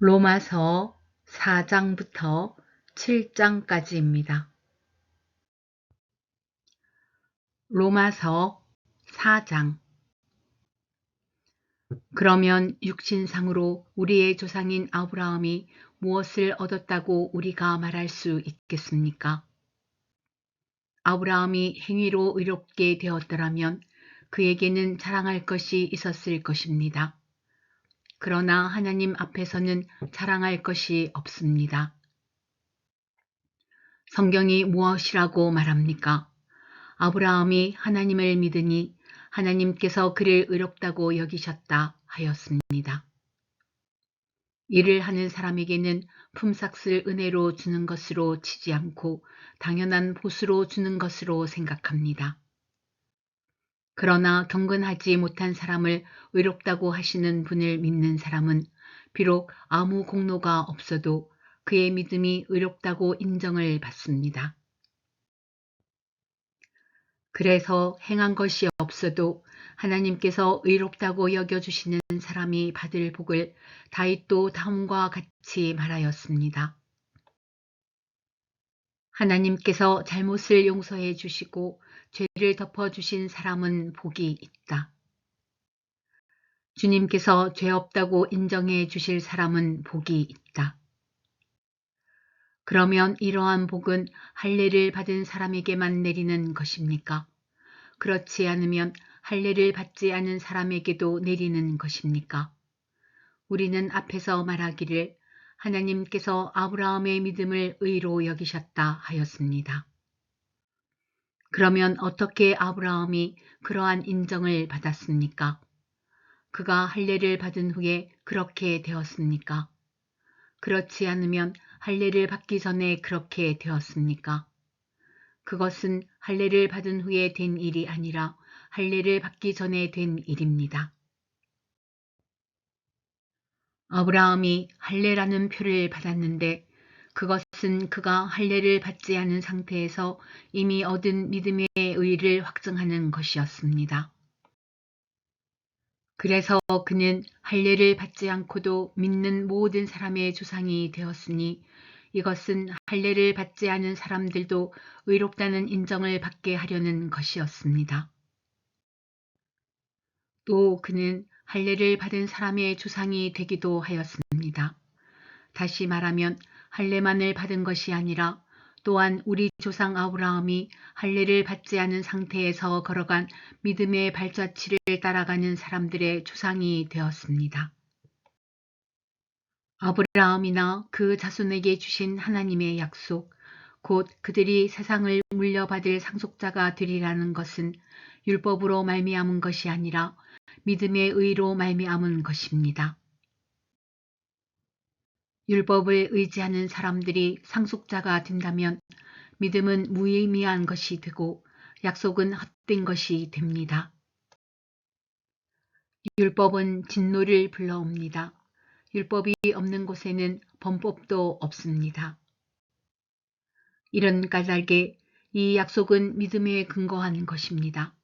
로마서 4장부터 7장까지입니다. 로마서 4장. 그러면 육신상으로 우리의 조상인 아브라함이 무엇을 얻었다고 우리가 말할 수 있겠습니까? 아브라함이 행위로 의롭게 되었더라면 그에게는 자랑할 것이 있었을 것입니다. 그러나 하나님 앞에서는 자랑할 것이 없습니다. 성경이 무엇이라고 말합니까? 아브라함이 하나님을 믿으니 하나님께서 그를 의롭다고 여기셨다 하였습니다. 일을 하는 사람에게는 품삯을 은혜로 주는 것으로 치지 않고 당연한 보수로 주는 것으로 생각합니다. 그러나 경건하지 못한 사람을 의롭다고 하시는 분을 믿는 사람은 비록 아무 공로가 없어도 그의 믿음이 의롭다고 인정을 받습니다. 그래서 행한 것이 없어도 하나님께서 의롭다고 여겨주시는 사람이 받을 복을 다윗도 다음과 같이 말하였습니다. 하나님께서 잘못을 용서해 주시고 죄를 덮어주신 사람은 복이 있다. 주님께서 죄 없다고 인정해 주실 사람은 복이 있다. 그러면 이러한 복은 할례를 받은 사람에게만 내리는 것입니까? 그렇지 않으면 할례를 받지 않은 사람에게도 내리는 것입니까? 우리는 앞에서 말하기를 하나님께서 아브라함의 믿음을 의로 여기셨다 하였습니다. 그러면 어떻게 아브라함이 그러한 인정을 받았습니까? 그가 할례를 받은 후에 그렇게 되었습니까? 그렇지 않으면 할례를 받기 전에 그렇게 되었습니까? 그것은 할례를 받은 후에 된 일이 아니라 할례를 받기 전에 된 일입니다. 아브라함이 할례라는 표를 받았는데 그것은 그가 할례를 받지 않은 상태에서 이미 얻은 믿음의 의를 확증하는 것이었습니다. 그래서 그는 할례를 받지 않고도 믿는 모든 사람의 조상이 되었으니 이것은 할례를 받지 않은 사람들도 의롭다는 인정을 받게 하려는 것이었습니다. 또 그는 할례를 받은 사람의 조상이 되기도 하였습니다. 다시 말하면 할례만을 받은 것이 아니라 또한 우리 조상 아브라함이 할례를 받지 않은 상태에서 걸어간 믿음의 발자취를 따라가는 사람들의 조상이 되었습니다. 아브라함이나 그 자손에게 주신 하나님의 약속, 곧 그들이 세상을 물려받을 상속자가 되리라는 것은 율법으로 말미암은 것이 아니라 믿음의 의로 말미암은 것입니다. 율법을 의지하는 사람들이 상속자가 된다면 믿음은 무의미한 것이 되고 약속은 헛된 것이 됩니다. 율법은 진노를 불러옵니다. 율법이 없는 곳에는 범법도 없습니다. 이런 까닭에 이 약속은 믿음에 근거한 것입니다.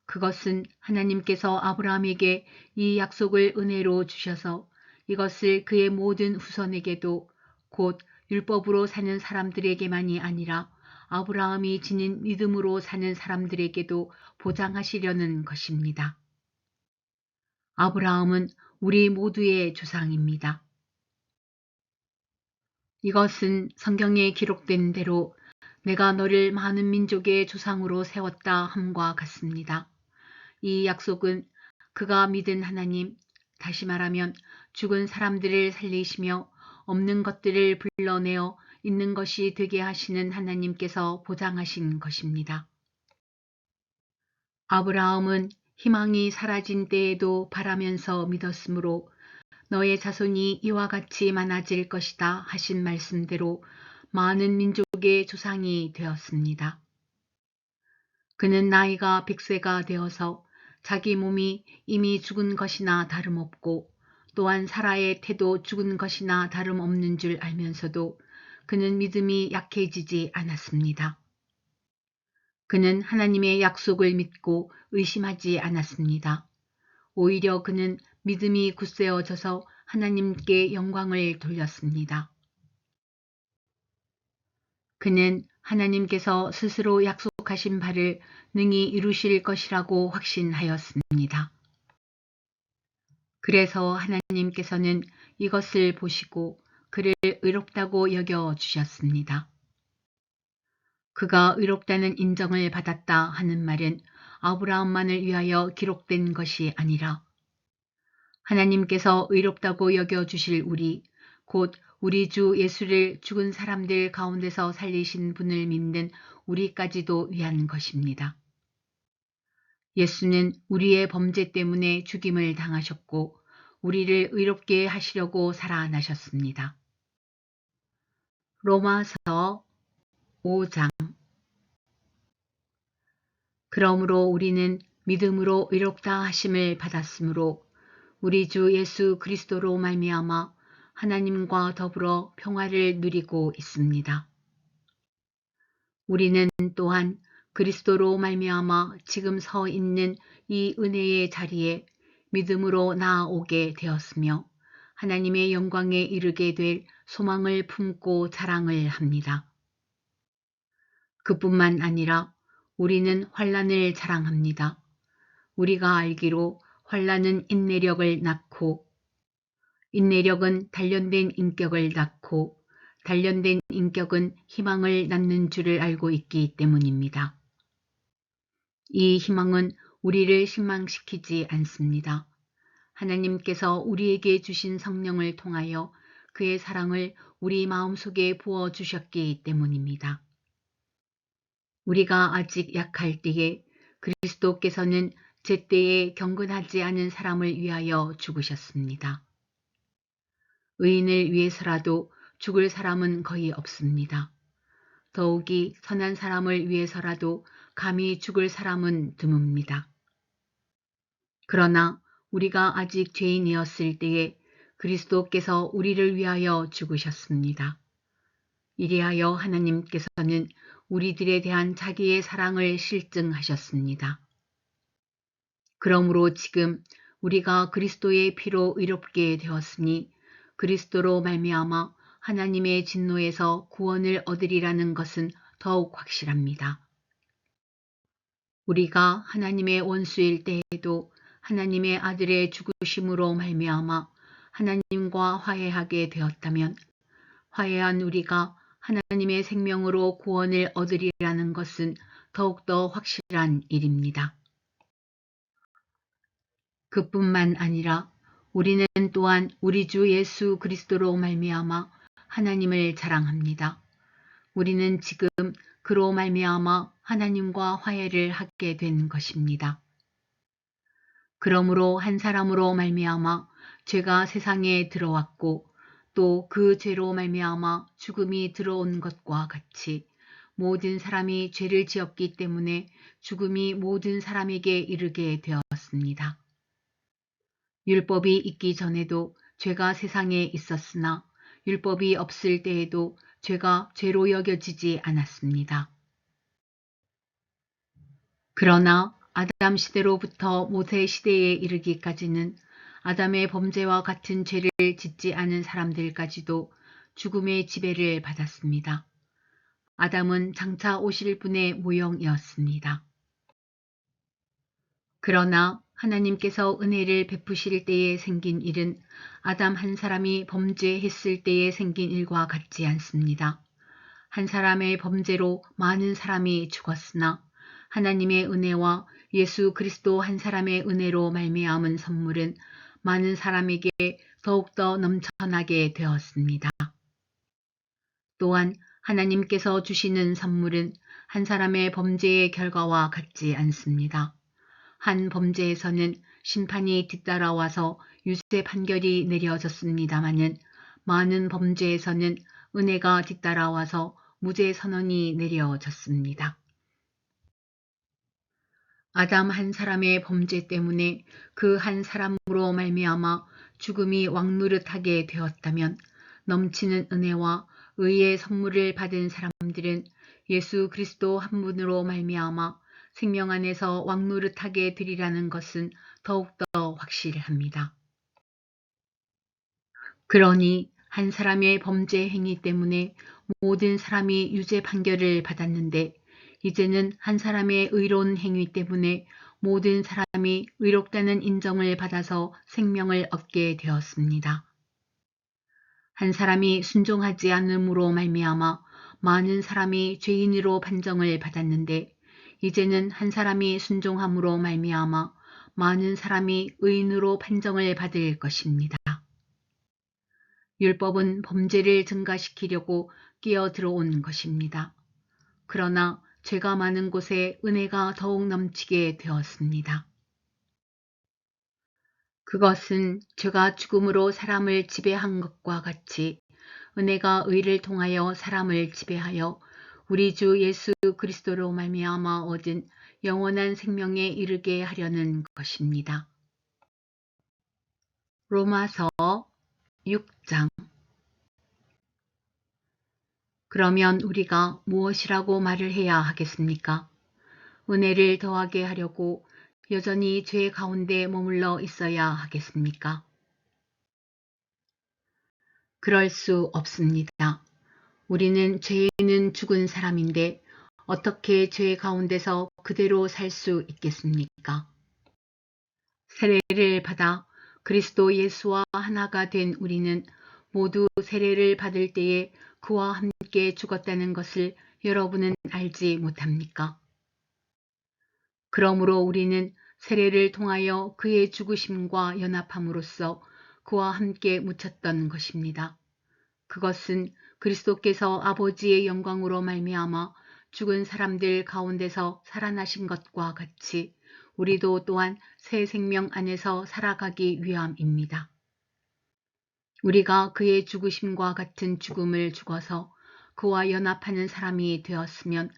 그것은 하나님께서 아브라함에게 이 약속을 은혜로 주셔서 이것을 그의 모든 후손에게도 곧 율법으로 사는 사람들에게만이 아니라 아브라함이 지닌 믿음으로 사는 사람들에게도 보장하시려는 것입니다. 아브라함은 우리 모두의 조상입니다. 이것은 성경에 기록된 대로 내가 너를 많은 민족의 조상으로 세웠다 함과 같습니다. 이 약속은 그가 믿은 하나님, 다시 말하면 죽은 사람들을 살리시며 없는 것들을 불러내어 있는 것이 되게 하시는 하나님께서 보장하신 것입니다. 아브라함은 희망이 사라진 때에도 바라면서 믿었으므로 너의 자손이 이와 같이 많아질 것이다 하신 말씀대로 많은 민족의 조상이 되었습니다. 그는 나이가 100세가 되어서 자기 몸이 이미 죽은 것이나 다름없고 또한 사라의 태도 죽은 것이나 다름없는 줄 알면서도 그는 믿음이 약해지지 않았습니다. 그는 하나님의 약속을 믿고 의심하지 않았습니다. 오히려 그는 믿음이 굳세어져서 하나님께 영광을 돌렸습니다. 그는 하나님께서 스스로 약속하신 바를 능히 이루실 것이라고 확신하였습니다. 그래서 하나님께서는 이것을 보시고 그를 의롭다고 여겨 주셨습니다. 그가 의롭다는 인정을 받았다 하는 말은 아브라함만을 위하여 기록된 것이 아니라 하나님께서 의롭다고 여겨 주실 우리, 곧 우리 주 예수를 죽은 사람들 가운데서 살리신 분을 믿는 우리까지도 위한 것입니다. 예수는 우리의 범죄 때문에 죽임을 당하셨고 우리를 의롭게 하시려고 살아나셨습니다. 로마서 5장. 그러므로 우리는 믿음으로 의롭다 하심을 받았으므로 우리 주 예수 그리스도로 말미암아 하나님과 더불어 평화를 누리고 있습니다. 우리는 또한 그리스도로 말미암아 지금 서 있는 이 은혜의 자리에 믿음으로 나아오게 되었으며 하나님의 영광에 이르게 될 소망을 품고 자랑을 합니다. 그뿐만 아니라 우리는 환난을 자랑합니다. 우리가 알기로 환난은 인내력을 낳고 인내력은 단련된 인격을 낳고 단련된 인격은 희망을 낳는 줄을 알고 있기 때문입니다. 이 희망은 우리를 실망시키지 않습니다. 하나님께서 우리에게 주신 성령을 통하여 그의 사랑을 우리 마음속에 부어주셨기 때문입니다. 우리가 아직 약할 때에 그리스도께서는 제때에 경건하지 않은 사람을 위하여 죽으셨습니다. 의인을 위해서라도 죽을 사람은 거의 없습니다. 더욱이 선한 사람을 위해서라도 감히 죽을 사람은 드뭅니다. 그러나 우리가 아직 죄인이었을 때에 그리스도께서 우리를 위하여 죽으셨습니다. 이리하여 하나님께서는 우리들에 대한 자기의 사랑을 실증하셨습니다. 그러므로 지금 우리가 그리스도의 피로 의롭게 되었으니 그리스도로 말미암아 하나님의 진노에서 구원을 얻으리라는 것은 더욱 확실합니다. 우리가 하나님의 원수일 때에도 하나님의 아들의 죽으심으로 말미암아 하나님과 화해하게 되었다면 화해한 우리가 하나님의 생명으로 구원을 얻으리라는 것은 더욱더 확실한 일입니다. 그뿐만 아니라 우리는 또한 우리 주 예수 그리스도로 말미암아 하나님을 자랑합니다. 우리는 지금 그로 말미암아 하나님과 화해를 하게 된 것입니다. 그러므로 한 사람으로 말미암아 죄가 세상에 들어왔고 또 그 죄로 말미암아 죽음이 들어온 것과 같이 모든 사람이 죄를 지었기 때문에 죽음이 모든 사람에게 이르게 되었습니다. 율법이 있기 전에도 죄가 세상에 있었으나 율법이 없을 때에도 죄가 죄로 여겨지지 않았습니다. 그러나 아담 시대로부터 모세 시대에 이르기까지는 아담의 범죄와 같은 죄를 짓지 않은 사람들까지도 죽음의 지배를 받았습니다. 아담은 장차 오실 분의 모형이었습니다. 그러나 하나님께서 은혜를 베푸실 때에 생긴 일은 아담 한 사람이 범죄했을 때에 생긴 일과 같지 않습니다. 한 사람의 범죄로 많은 사람이 죽었으나 하나님의 은혜와 예수 그리스도 한 사람의 은혜로 말미암은 선물은 많은 사람에게 더욱더 넘쳐나게 되었습니다. 또한 하나님께서 주시는 선물은 한 사람의 범죄의 결과와 같지 않습니다. 한 범죄에서는 심판이 뒤따라와서 유죄 판결이 내려졌습니다마는 많은 범죄에서는 은혜가 뒤따라와서 무죄 선언이 내려졌습니다. 아담 한 사람의 범죄 때문에 그 한 사람으로 말미암아 죽음이 왕노릇하게 되었다면 넘치는 은혜와 의의 선물을 받은 사람들은 예수 그리스도 한 분으로 말미암아 생명 안에서 왕노릇하게 되리라는 것은 더욱더 확실합니다. 그러니 한 사람의 범죄 행위 때문에 모든 사람이 유죄 판결을 받았는데 이제는 한 사람의 의로운 행위 때문에 모든 사람이 의롭다는 인정을 받아서 생명을 얻게 되었습니다. 한 사람이 순종하지 않음으로 말미암아 많은 사람이 죄인으로 판정을 받았는데 이제는 한 사람이 순종함으로 말미암아 많은 사람이 의인으로 판정을 받을 것입니다. 율법은 범죄를 증가시키려고 끼어 들어온 것입니다. 그러나 죄가 많은 곳에 은혜가 더욱 넘치게 되었습니다. 그것은 죄가 죽음으로 사람을 지배한 것과 같이 은혜가 의를 통하여 사람을 지배하여 우리 주 예수 그리스도로 말미암아 얻은 영원한 생명에 이르게 하려는 것입니다. 로마서 6장. 그러면 우리가 무엇이라고 말을 해야 하겠습니까? 은혜를 더하게 하려고 여전히 죄 가운데 머물러 있어야 하겠습니까? 그럴 수 없습니다. 우리는 죄에는 죽은 사람인데 어떻게 죄 가운데서 그대로 살 수 있겠습니까? 세례를 받아 그리스도 예수와 하나가 된 우리는 모두 세례를 받을 때에 그와 함께 죽었다는 것을 여러분은 알지 못합니까? 그러므로 우리는 세례를 통하여 그의 죽으심과 연합함으로써 그와 함께 묻혔던 것입니다. 그것은 그리스도께서 아버지의 영광으로 말미암아 죽은 사람들 가운데서 살아나신 것과 같이 우리도 또한 새 생명 안에서 살아가기 위함입니다. 우리가 그의 죽으심과 같은 죽음을 죽어서 그와 연합하는 사람이 되었으면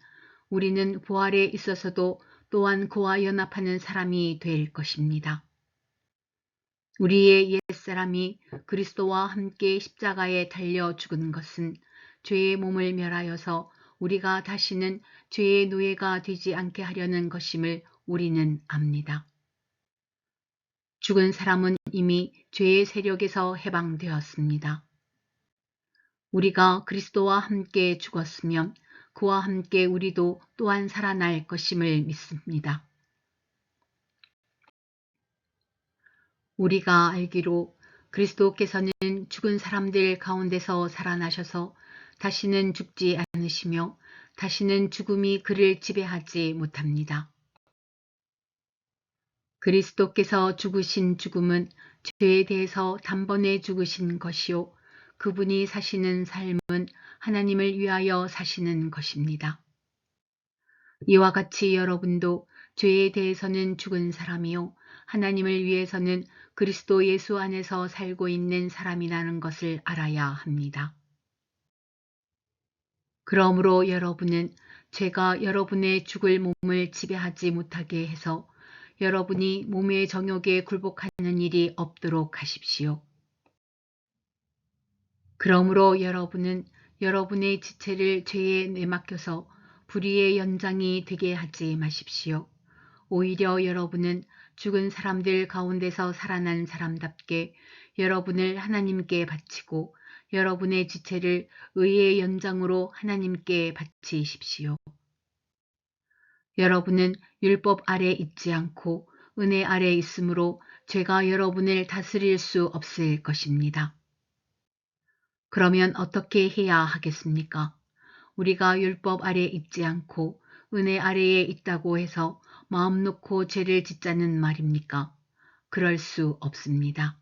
우리는 부활에 있어서도 또한 그와 연합하는 사람이 될 것입니다. 우리의 옛사람이 그리스도와 함께 십자가에 달려 죽은 것은 죄의 몸을 멸하여서 우리가 다시는 죄의 노예가 되지 않게 하려는 것임을 우리는 압니다. 죽은 사람은 이미 죄의 세력에서 해방되었습니다. 우리가 그리스도와 함께 죽었으면 그와 함께 우리도 또한 살아날 것임을 믿습니다. 우리가 알기로 그리스도께서는 죽은 사람들 가운데서 살아나셔서 다시는 죽지 않으시며 다시는 죽음이 그를 지배하지 못합니다. 그리스도께서 죽으신 죽음은 죄에 대해서 단번에 죽으신 것이요 그분이 사시는 삶은 하나님을 위하여 사시는 것입니다. 이와 같이 여러분도 죄에 대해서는 죽은 사람이요 하나님을 위해서는 그리스도 예수 안에서 살고 있는 사람이라는 것을 알아야 합니다. 그러므로 여러분은 죄가 여러분의 죽을 몸을 지배하지 못하게 해서 여러분이 몸의 정욕에 굴복하는 일이 없도록 하십시오. 그러므로 여러분은 여러분의 지체를 죄에 내맡겨서 불의의 연장이 되게 하지 마십시오. 오히려 여러분은 죽은 사람들 가운데서 살아난 사람답게 여러분을 하나님께 바치고 여러분의 지체를 의의 연장으로 하나님께 바치십시오. 여러분은 율법 아래 있지 않고 은혜 아래 있으므로 죄가 여러분을 다스릴 수 없을 것입니다. 그러면 어떻게 해야 하겠습니까? 우리가 율법 아래 있지 않고 은혜 아래에 있다고 해서 마음 놓고 죄를 짓자는 말입니까? 그럴 수 없습니다.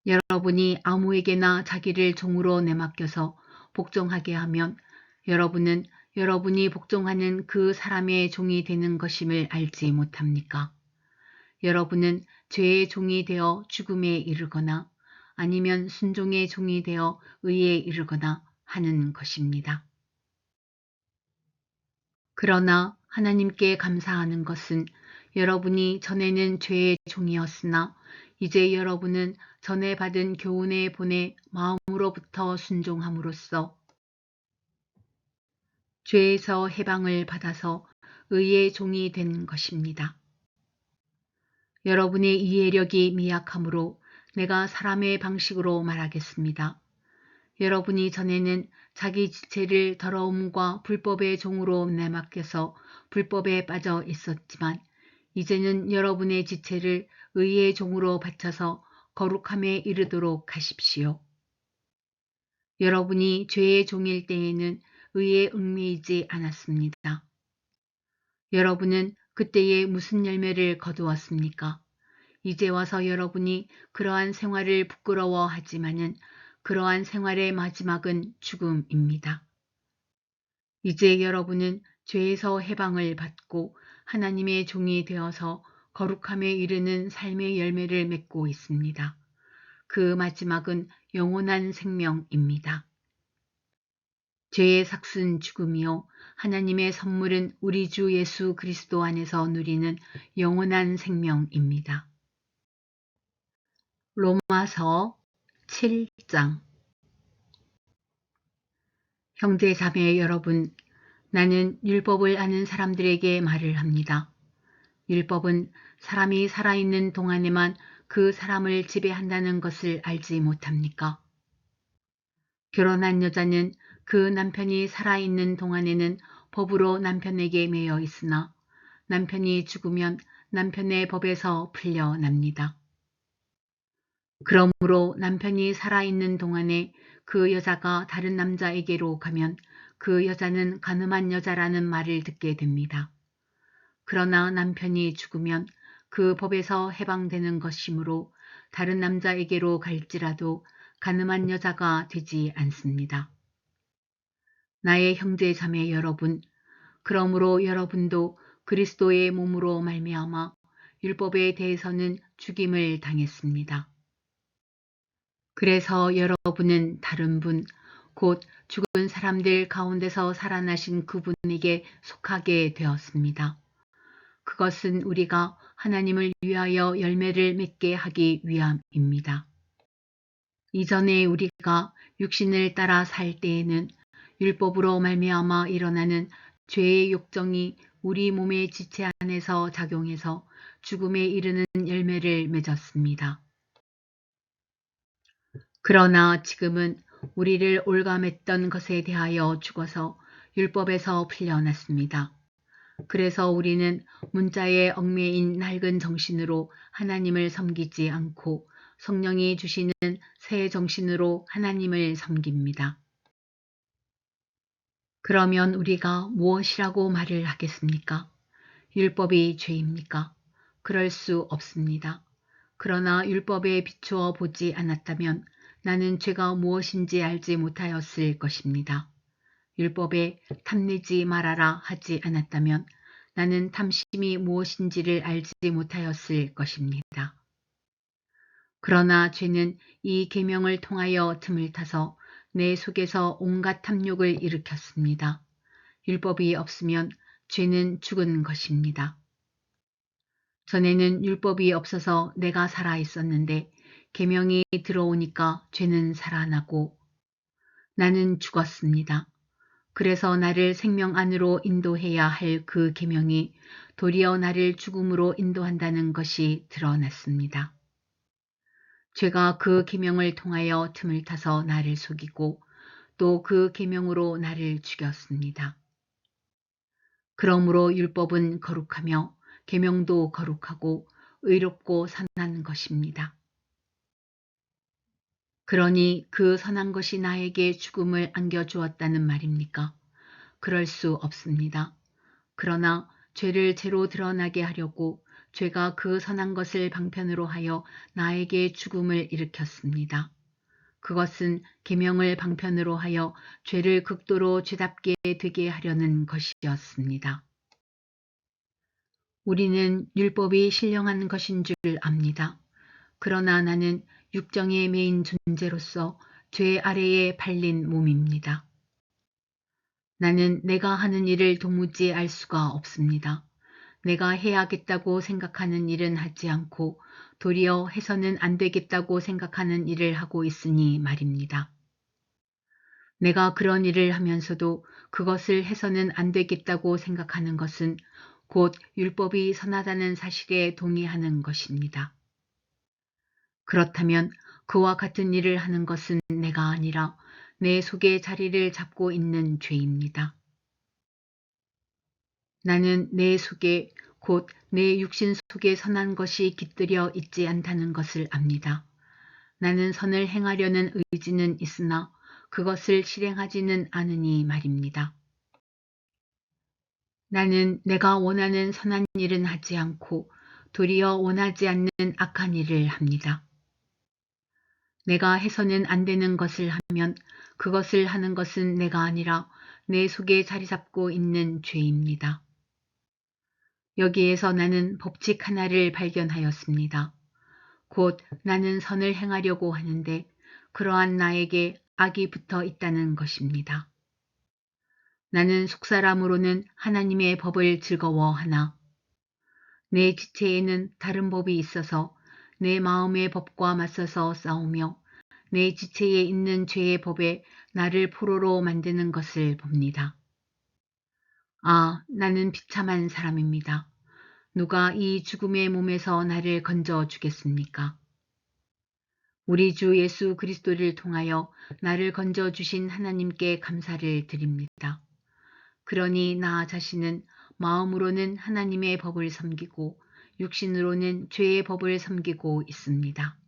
여러분이 아무에게나 자기를 종으로 내맡겨서 복종하게 하면 여러분은 여러분이 복종하는 그 사람의 종이 되는 것임을 알지 못합니까? 여러분은 죄의 종이 되어 죽음에 이르거나 아니면 순종의 종이 되어 의에 이르거나 하는 것입니다. 그러나 하나님께 감사하는 것은 여러분이 전에는 죄의 종이었으나 이제 여러분은 전에 받은 교훈의 본의 마음으로부터 순종함으로써 죄에서 해방을 받아서 의의 종이 된 것입니다. 여러분의 이해력이 미약하므로 내가 사람의 방식으로 말하겠습니다. 여러분이 전에는 자기 지체를 더러움과 불법의 종으로 내맡겨서 불법에 빠져 있었지만 이제는 여러분의 지체를 의의 종으로 바쳐서 거룩함에 이르도록 하십시오. 여러분이 죄의 종일 때에는 의에 얽매이지 않았습니다. 여러분은 그때에 무슨 열매를 거두었습니까? 이제 와서 여러분이 그러한 생활을 부끄러워하지만은 그러한 생활의 마지막은 죽음입니다. 이제 여러분은 죄에서 해방을 받고 하나님의 종이 되어서 거룩함에 이르는 삶의 열매를 맺고 있습니다. 그 마지막은 영원한 생명입니다. 죄의 삭은 죽음이요 하나님의 선물은 우리 주 예수 그리스도 안에서 누리는 영원한 생명입니다. 로마서 7장. 형제 자매 여러분, 나는 율법을 아는 사람들에게 말을 합니다. 율법은 사람이 살아있는 동안에만 그 사람을 지배한다는 것을 알지 못합니까? 결혼한 여자는 그 남편이 살아있는 동안에는 법으로 남편에게 매여 있으나 남편이 죽으면 남편의 법에서 풀려납니다. 그러므로 남편이 살아있는 동안에 그 여자가 다른 남자에게로 가면 그 여자는 간음한 여자라는 말을 듣게 됩니다. 그러나 남편이 죽으면 그 법에서 해방되는 것이므로 다른 남자에게로 갈지라도 간음한 여자가 되지 않습니다. 나의 형제 자매 여러분, 그러므로 여러분도 그리스도의 몸으로 말미암아 율법에 대해서는 죽임을 당했습니다. 그래서 여러분은 다른 분, 곧 죽은 사람들 가운데서 살아나신 그분에게 속하게 되었습니다. 그것은 우리가 하나님을 위하여 열매를 맺게 하기 위함입니다. 이전에 우리가 육신을 따라 살 때에는 율법으로 말미암아 일어나는 죄의 욕정이 우리 몸의 지체 안에서 작용해서 죽음에 이르는 열매를 맺었습니다. 그러나 지금은 우리를 올감했던 것에 대하여 죽어서 율법에서 풀려났습니다. 그래서 우리는 문자에 얽매인 낡은 정신으로 하나님을 섬기지 않고 성령이 주시는 새 정신으로 하나님을 섬깁니다. 그러면 우리가 무엇이라고 말을 하겠습니까? 율법이 죄입니까? 그럴 수 없습니다. 그러나 율법에 비추어 보지 않았다면 나는 죄가 무엇인지 알지 못하였을 것입니다. 율법에 탐내지 말아라 하지 않았다면 나는 탐심이 무엇인지를 알지 못하였을 것입니다. 그러나 죄는 이 계명을 통하여 틈을 타서 내 속에서 온갖 탐욕을 일으켰습니다. 율법이 없으면 죄는 죽은 것입니다. 전에는 율법이 없어서 내가 살아 있었는데 계명이 들어오니까 죄는 살아나고 나는 죽었습니다. 그래서 나를 생명 안으로 인도해야 할 그 계명이 도리어 나를 죽음으로 인도한다는 것이 드러났습니다. 죄가 그 계명을 통하여 틈을 타서 나를 속이고 또 그 계명으로 나를 죽였습니다. 그러므로 율법은 거룩하며 계명도 거룩하고 의롭고 선한 것입니다. 그러니 그 선한 것이 나에게 죽음을 안겨주었다는 말입니까? 그럴 수 없습니다. 그러나 죄를 제로 드러나게 하려고 죄가 그 선한 것을 방편으로 하여 나에게 죽음을 일으켰습니다. 그것은 계명을 방편으로 하여 죄를 극도로 죄답게 되게 하려는 것이었습니다. 우리는 율법이 신령한 것인 줄 압니다. 그러나 나는 육정에 매인 존재로서 죄 아래에 팔린 몸입니다. 나는 내가 하는 일을 도무지 알 수가 없습니다. 내가 해야겠다고 생각하는 일은 하지 않고 도리어 해서는 안 되겠다고 생각하는 일을 하고 있으니 말입니다. 내가 그런 일을 하면서도 그것을 해서는 안 되겠다고 생각하는 것은 곧 율법이 선하다는 사실에 동의하는 것입니다. 그렇다면 그와 같은 일을 하는 것은 내가 아니라 내 속에 자리를 잡고 있는 죄입니다. 나는 내 속에 곧 내 육신 속에 선한 것이 깃들여 있지 않다는 것을 압니다. 나는 선을 행하려는 의지는 있으나 그것을 실행하지는 않으니 말입니다. 나는 내가 원하는 선한 일은 하지 않고 도리어 원하지 않는 악한 일을 합니다. 내가 해서는 안 되는 것을 하면 그것을 하는 것은 내가 아니라 내 속에 자리 잡고 있는 죄입니다. 여기에서 나는 법칙 하나를 발견하였습니다. 곧 나는 선을 행하려고 하는데 그러한 나에게 악이 붙어 있다는 것입니다. 나는 속사람으로는 하나님의 법을 즐거워하나 내 지체에는 다른 법이 있어서 내 마음의 법과 맞서서 싸우며 내 지체에 있는 죄의 법에 나를 포로로 만드는 것을 봅니다. 아, 나는 비참한 사람입니다. 누가 이 죽음의 몸에서 나를 건져 주겠습니까? 우리 주 예수 그리스도를 통하여 나를 건져 주신 하나님께 감사를 드립니다. 그러니 나 자신은 마음으로는 하나님의 법을 섬기고 육신으로는 죄의 법을 섬기고 있습니다.